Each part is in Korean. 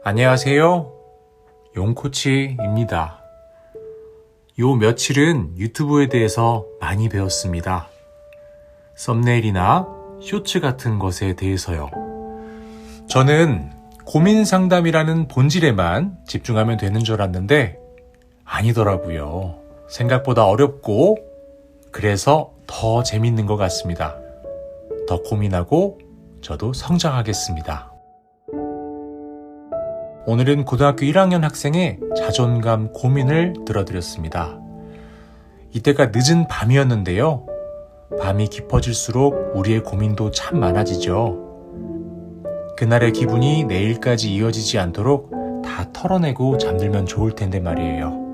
안녕하세요. 용코치입니다. 요 며칠은 유튜브에 대해서 많이 배웠습니다. 썸네일이나 쇼츠 같은 것에 대해서요. 저는 고민 상담이라는 본질에만 집중하면 되는 줄 알았는데 아니더라고요. 생각보다 어렵고 그래서 더 재밌는 것 같습니다. 더 고민하고 저도 성장하겠습니다. 오늘은 고등학교 1학년 학생의 자존감 고민을 들어드렸습니다. 이때가 늦은 밤이었는데요. 밤이 깊어질수록 우리의 고민도 참 많아지죠. 그날의 기분이 내일까지 이어지지 않도록 다 털어내고 잠들면 좋을 텐데 말이에요.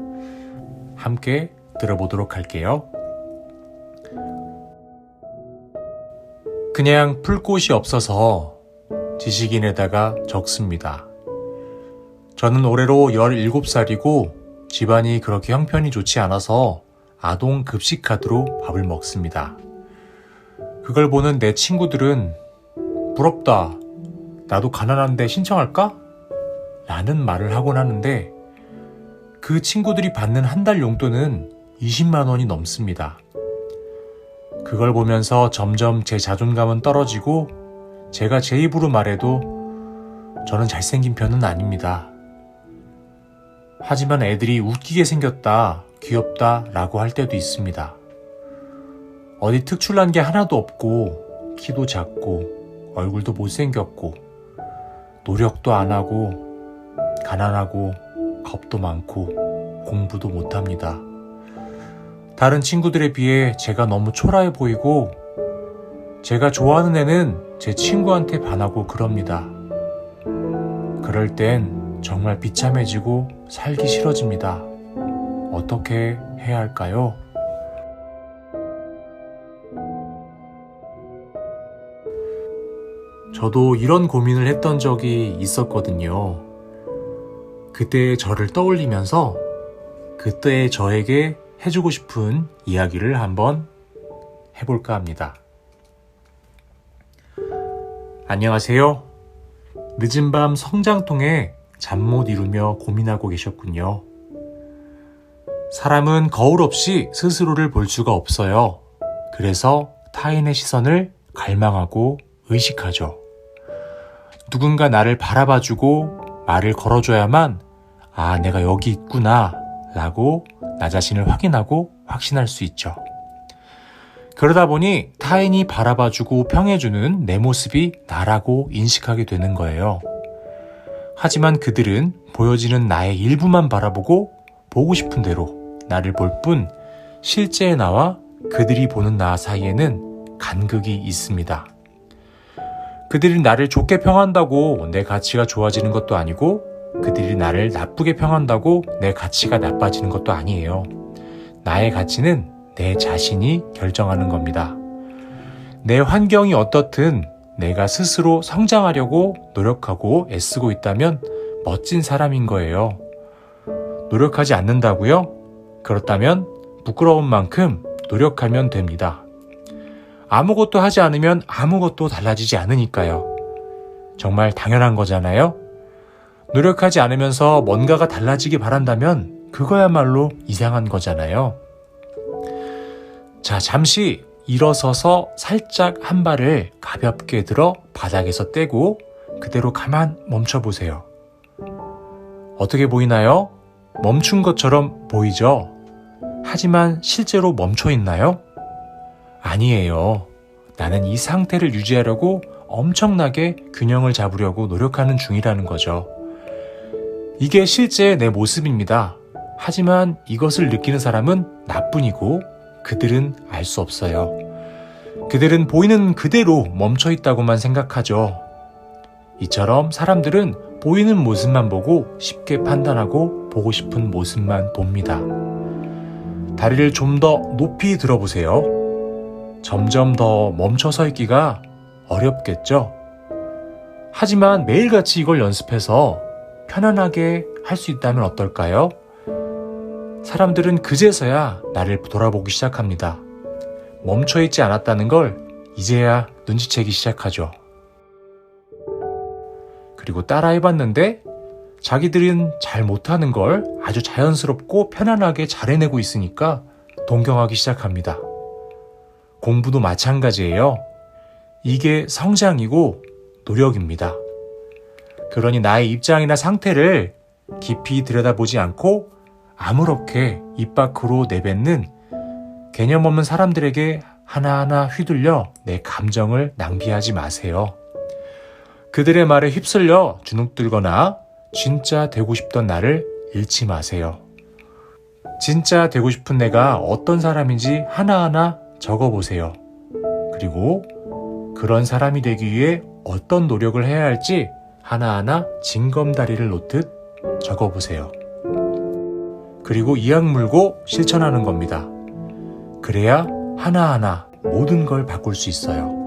함께 들어보도록 할게요. 그냥 풀 곳이 없어서 지식인에다가 적습니다. 저는 올해로 17살이고 집안이 그렇게 형편이 좋지 않아서 아동 급식 카드로 밥을 먹습니다. 그걸 보는 내 친구들은 부럽다. 나도 가난한데 신청할까? 라는 말을 하곤 하는데 그 친구들이 받는 한 달 용돈은 20만 원이 넘습니다. 그걸 보면서 점점 제 자존감은 떨어지고 제가 제 입으로 말해도 저는 잘생긴 편은 아닙니다. 하지만 애들이 웃기게 생겼다, 귀엽다 라고 할 때도 있습니다. 어디 특출난 게 하나도 없고 키도 작고 얼굴도 못생겼고 노력도 안 하고 가난하고 겁도 많고 공부도 못합니다. 다른 친구들에 비해 제가 너무 초라해 보이고 제가 좋아하는 애는 제 친구한테 반하고 그럽니다. 그럴 땐 정말 비참해지고 살기 싫어집니다. 어떻게 해야 할까요? 저도 이런 고민을 했던 적이 있었거든요. 그때의 저를 떠올리면서 그때의 저에게 해주고 싶은 이야기를 한번 해볼까 합니다. 안녕하세요. 늦은 밤 성장통에 잠 못 이루며 고민하고 계셨군요. 사람은 거울 없이 스스로를 볼 수가 없어요. 그래서 타인의 시선을 갈망하고 의식하죠. 누군가 나를 바라봐주고 말을 걸어줘야만 아, 내가 여기 있구나 라고 나 자신을 확인하고 확신할 수 있죠. 그러다 보니 타인이 바라봐주고 평해주는 내 모습이 나라고 인식하게 되는 거예요. 하지만 그들은 보여지는 나의 일부만 바라보고 보고 싶은 대로 나를 볼 뿐 실제의 나와 그들이 보는 나 사이에는 간극이 있습니다. 그들이 나를 좋게 평한다고 내 가치가 좋아지는 것도 아니고 그들이 나를 나쁘게 평한다고 내 가치가 나빠지는 것도 아니에요. 나의 가치는 내 자신이 결정하는 겁니다. 내 환경이 어떻든 내가 스스로 성장하려고 노력하고 애쓰고 있다면 멋진 사람인 거예요. 노력하지 않는다고요? 그렇다면 부끄러운 만큼 노력하면 됩니다. 아무것도 하지 않으면 아무것도 달라지지 않으니까요. 정말 당연한 거잖아요? 노력하지 않으면서 뭔가가 달라지기 바란다면 그거야말로 이상한 거잖아요. 자, 잠시 일어서서 살짝 한 발을 가볍게 들어 바닥에서 떼고 그대로 가만 멈춰보세요. 어떻게 보이나요? 멈춘 것처럼 보이죠? 하지만 실제로 멈춰 있나요? 아니에요. 나는 이 상태를 유지하려고 엄청나게 균형을 잡으려고 노력하는 중이라는 거죠. 이게 실제 내 모습입니다. 하지만 이것을 느끼는 사람은 나뿐이고 그들은 알 수 없어요. 그들은 보이는 그대로 멈춰 있다고만 생각하죠. 이처럼 사람들은 보이는 모습만 보고 쉽게 판단하고 보고 싶은 모습만 봅니다. 다리를 좀 더 높이 들어보세요. 점점 더 멈춰서 있기가 어렵겠죠? 하지만 매일같이 이걸 연습해서 편안하게 할 수 있다면 어떨까요? 사람들은 그제서야 나를 돌아보기 시작합니다. 멈춰있지 않았다는 걸 이제야 눈치채기 시작하죠. 그리고 따라해봤는데 자기들은 잘 못하는 걸 아주 자연스럽고 편안하게 잘 해내고 있으니까 동경하기 시작합니다. 공부도 마찬가지예요. 이게 성장이고 노력입니다. 그러니 나의 입장이나 상태를 깊이 들여다보지 않고 아무렇게 입 밖으로 내뱉는 개념 없는 사람들에게 하나하나 휘둘려 내 감정을 낭비하지 마세요. 그들의 말에 휩쓸려 주눅들거나 진짜 되고 싶던 나를 잃지 마세요. 진짜 되고 싶은 내가 어떤 사람인지 하나하나 적어보세요. 그리고 그런 사람이 되기 위해 어떤 노력을 해야 할지 하나하나 징검다리를 놓듯 적어보세요. 그리고 이악 물고 실천하는 겁니다. 그래야 하나하나 모든 걸 바꿀 수 있어요.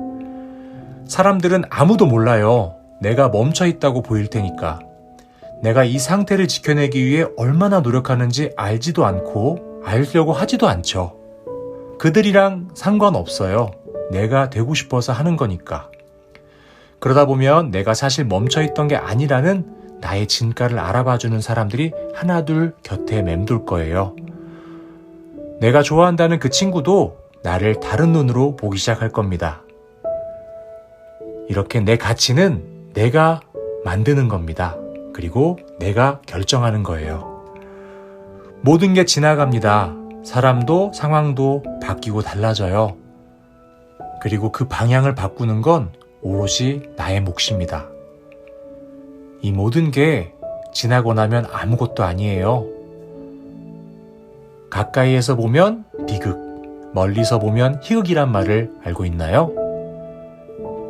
사람들은 아무도 몰라요. 내가 멈춰 있다고 보일 테니까. 내가 이 상태를 지켜내기 위해 얼마나 노력하는지 알지도 않고 알려고 하지도 않죠. 그들이랑 상관없어요. 내가 되고 싶어서 하는 거니까. 그러다 보면 내가 사실 멈춰있던 게 아니라는 나의 진가를 알아봐주는 사람들이 하나둘 곁에 맴돌 거예요. 내가 좋아한다는 그 친구도 나를 다른 눈으로 보기 시작할 겁니다. 이렇게 내 가치는 내가 만드는 겁니다. 그리고 내가 결정하는 거예요. 모든 게 지나갑니다. 사람도 상황도 바뀌고 달라져요. 그리고 그 방향을 바꾸는 건 오롯이 나의 몫입니다. 이 모든 게 지나고 나면 아무것도 아니에요. 가까이에서 보면 비극, 멀리서 보면 희극이란 말을 알고 있나요?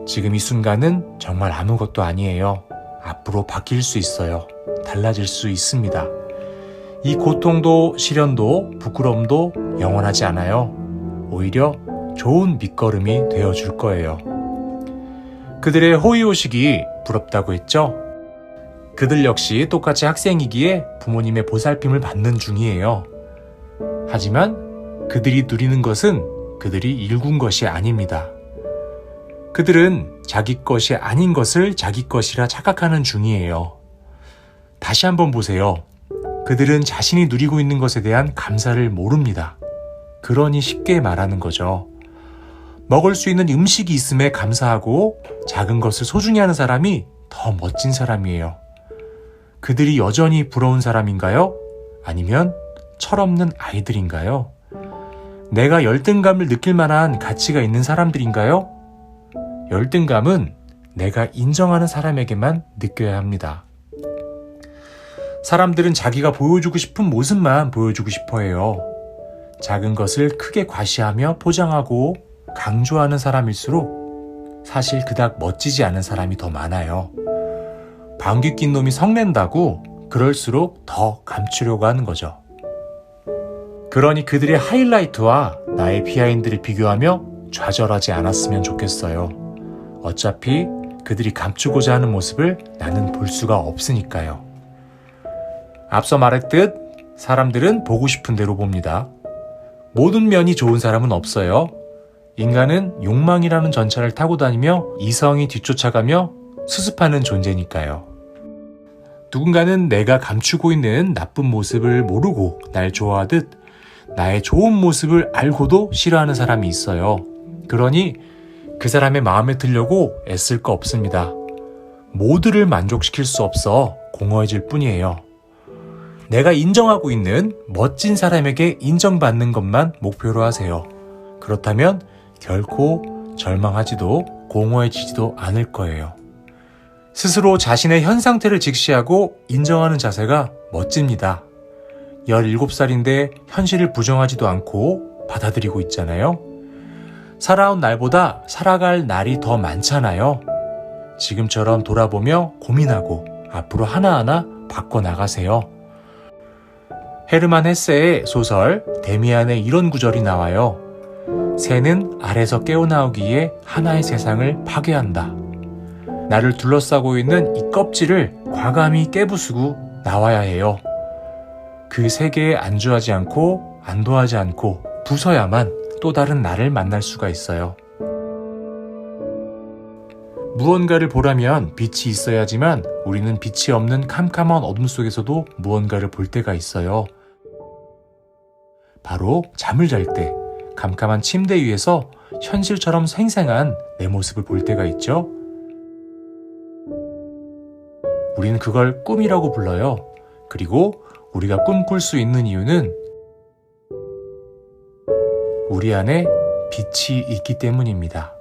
지금 이 순간은 정말 아무것도 아니에요. 앞으로 바뀔 수 있어요. 달라질 수 있습니다. 이 고통도 시련도 부끄러움도 영원하지 않아요. 오히려 좋은 밑거름이 되어줄 거예요. 그들의 호의호식이 부럽다고 했죠? 그들 역시 똑같이 학생이기에 부모님의 보살핌을 받는 중이에요. 하지만 그들이 누리는 것은 그들이 일군 것이 아닙니다. 그들은 자기 것이 아닌 것을 자기 것이라 착각하는 중이에요. 다시 한번 보세요. 그들은 자신이 누리고 있는 것에 대한 감사를 모릅니다. 그러니 쉽게 말하는 거죠. 먹을 수 있는 음식이 있음에 감사하고 작은 것을 소중히 하는 사람이 더 멋진 사람이에요. 그들이 여전히 부러운 사람인가요? 아니면 철없는 아이들인가요? 내가 열등감을 느낄 만한 가치가 있는 사람들인가요? 열등감은 내가 인정하는 사람에게만 느껴야 합니다. 사람들은 자기가 보여주고 싶은 모습만 보여주고 싶어 해요. 작은 것을 크게 과시하며 포장하고 강조하는 사람일수록 사실 그닥 멋지지 않은 사람이 더 많아요. 방귀 낀 놈이 성낸다고 그럴수록 더 감추려고 하는 거죠. 그러니 그들의 하이라이트와 나의 비하인드를 비교하며 좌절하지 않았으면 좋겠어요. 어차피 그들이 감추고자 하는 모습을 나는 볼 수가 없으니까요. 앞서 말했듯 사람들은 보고 싶은 대로 봅니다. 모든 면이 좋은 사람은 없어요. 인간은 욕망이라는 전차를 타고 다니며 이성이 뒤쫓아가며 수습하는 존재니까요. 누군가는 내가 감추고 있는 나쁜 모습을 모르고 날 좋아하듯 나의 좋은 모습을 알고도 싫어하는 사람이 있어요. 그러니 그 사람의 마음에 들려고 애쓸 거 없습니다. 모두를 만족시킬 수 없어 공허해질 뿐이에요. 내가 인정하고 있는 멋진 사람에게 인정받는 것만 목표로 하세요. 그렇다면 결코 절망하지도 공허해지지도 않을 거예요. 스스로 자신의 현 상태를 직시하고 인정하는 자세가 멋집니다. 17살인데 현실을 부정하지도 않고 받아들이고 있잖아요. 살아온 날보다 살아갈 날이 더 많잖아요. 지금처럼 돌아보며 고민하고 앞으로 하나하나 바꿔나가세요. 헤르만 헤세의 소설 데미안에 이런 구절이 나와요. 새는 알에서 깨어나오기에 하나의 세상을 파괴한다. 나를 둘러싸고 있는 이 껍질을 과감히 깨부수고 나와야 해요. 그 세계에 안주하지 않고 안도하지 않고 부숴야만 또 다른 나를 만날 수가 있어요. 무언가를 보려면 빛이 있어야지만 우리는 빛이 없는 캄캄한 어둠 속에서도 무언가를 볼 때가 있어요. 바로 잠을 잘 때 캄캄한 침대 위에서 현실처럼 생생한 내 모습을 볼 때가 있죠. 우리는 그걸 꿈이라고 불러요. 그리고 우리가 꿈꿀 수 있는 이유는 우리 안에 빛이 있기 때문입니다.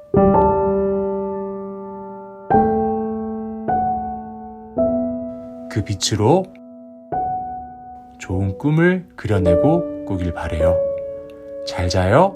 그 빛으로 좋은 꿈을 그려내고 꾸길 바래요. 잘 자요.